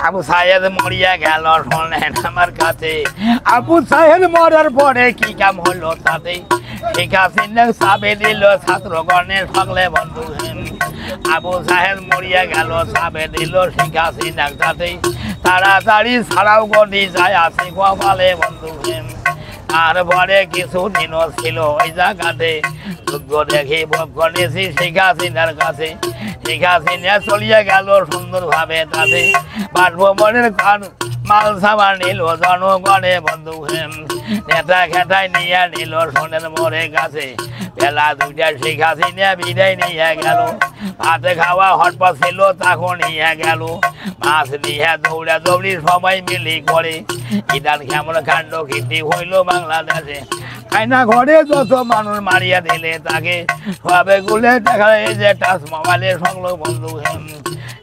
আবু সাহেদ মরিয়া গেল শোনেন আমার কাছে আবু সাহেদ মরার পরে কি কাম হলো তাতে শেখ হাসিনা চাপে দিল ছাত্রগণের সকলে বন্ধু আবু সাহেদ মরিয়া গেল চাপে দিল শেখ হাসিনা তাতে তাড়াতাড়ি ছাড়াও গদি যায় আছে কপালে বন্ধু তারপরে কিছুদিনও ছিল ওই জায়গাতে যোগ্য দেখে ভোগ করেছি শেখ হাসিনার কাছে শেখ হাসিনা চলিয়ে গেল সুন্দরভাবে তাতে বাসভবনের মাল সামান নিল জনগণে বন্ধু নেতা খেতায় নিয়ে নিল সোনের মোড়ের কাছে বেলা দুইটা শেখ হাসিনা বিদায় নিয়ে গেল ভাতে খাওয়া হটপট ছিল তখন নিয়ে গেল মাছ নিয়ে দৌড়া দৌড়ি সবাই মিলি করে ইদান কেমন কাণ্ড কীর্তি হইল বাংলাদেশে আয়না ঘরে যত মানুষ মারিয়া দিলে তাকে সবে গুলে দেখা এই যে টাচ মোবাইলে সংলোক বন্ধু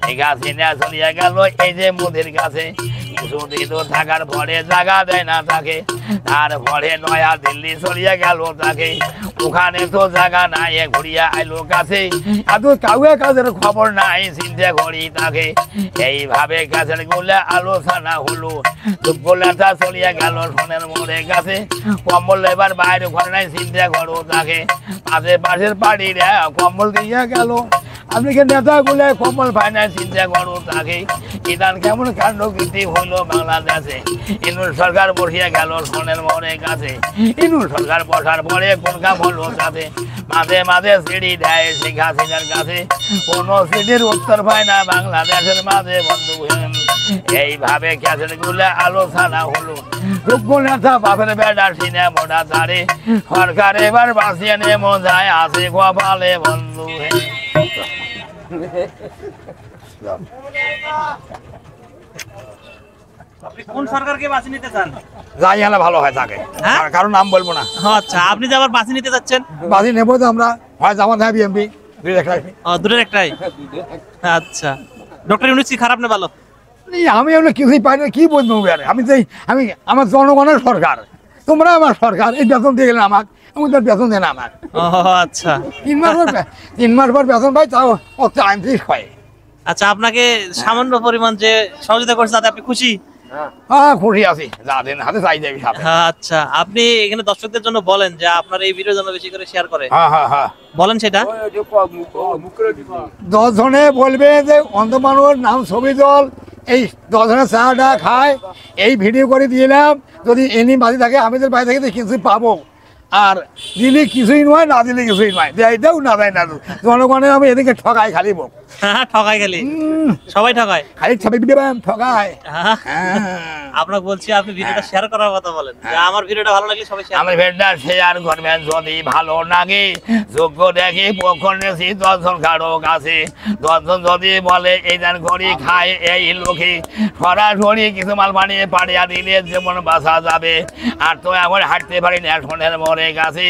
শেখ হাসিনা চলিয়া গেল এই যে মোদির কাছে কিছুদিন থাকার পরে জায়গা দেয় না তাকে তারপরে নয়া দিল্লি চলিয়া গেল তাকে ওখানে তো জায়গা নাই ঘুরিয়া আইলো কাছে এত কাউকে কাজের খবর নাই চিন্তা করি তাকে এইভাবে কাছের গুলে আলোচনা হলো দুপুরটা চলিয়া গেল সোনের মোড়ের কাছে কম্বল এবার বাইরে ঘরে নাই চিন্তা করো তাকে পাশের বাড়িরা কম্বল দিয়ে গেল আপনি কি নেতা গুলে কম্বল পায় না চিন্তা করো তাকে ইদান কেমন কাণ্ড কীর্তি হইল বাংলাদেশে ইনুল সরকার বসিয়া গেল সোনের মোড়ের কাছে ইনুল সরকার বসার পরে কোন কাম হলো তাতে মাঝে মাঝে সিঁড়ি দেয় শেখ হাসিনার কাছে কোনো সিঁড়ির উত্তর পায় না বাংলাদেশের মাঝে বন্ধু এইভাবে ক্যাসেট গুলো আলোচনা হলো যোগ্য নেতা বাপের বেটা সিনে মোটা তারে সরকার এবার বাঁচিয়ে নেমো যায় আছে কপালে বন্ধু কোন সরকারকে বাঁচি নিতে চান? যাই হলে ভালো হয় তাকে কারণ নাম বলবো না। আচ্ছা, আপনি যে আবার বাঁচি নিতে যাচ্ছেন? বাঁচি নেবো তো আমরা, হয় জামাত হয় বিএনপি, দুটোর একটাই। আচ্ছা, ডক্টর ইউনূস কি খারাপ না ভালো? আমি এগুলো কিছুই পাই না, কি বলবো আমি তো আমি আমার জনগণের সরকার, তোমরা আমার সরকার, এই বেতন দিয়ে গেলেন আমাকে, আমি তো বেতন দেন আমার। আচ্ছা, 3 মাস পর বেতন পাই, তাও 38 হয়। আচ্ছা, আপনাকে সামান্য পরিমাণ যে সহযোগিতা করছে তাতে আপনি খুশি? হ্যাঁ, খুশি আছি, যা দেন হাতে চাই যাবি সাথে। আচ্ছা, আপনি এখানে দর্শকদের জন্য বলেন যে আপনার এই ভিডিও যেন বেশি করে শেয়ার করে। হ্যাঁ বলেন সেটা। 10 জনে বলবে যে অন্ধ মানুষ নাম ছবি দল, এই 10 জনের চাটা খায়, এই ভিডিও করে দিলাম, যদি এনি বাড়ি থাকে আমাদের বাড়ি থেকে কিছু পাবো, আর দিলে কিছুই নয়, না দিলে কিছুই নয়, দেয় দেও না দেয় না, জনগণের আমি এদিকে ঠকাই খালি বক। হ্যাঁ, ঠকাই খালি, সবাই ঠকায়, খালি ছবি ঠকায়। আপনাকে বলছি আপনি ভিডিওটা শেয়ার করার কথা বলেন, যে আমার ভিডিওটা ভালো লাগলে সবাই শেয়ার। আমার ভিডিওটা শেয়ার করবেন, যদি ভালো লাগে যোগ্য দেখি পক্ষ নেছি 10 জন কারো কাছে, 10 জন যদি বলে এই দান করি খায় এই লোকে, সরাসরি কিছু মাল বানিয়ে পাড়িয়া দিলে যেমন বাঁচা যাবে। আর তো এখন হাঁটতে পারি না সোনের মোড়ের কাছে।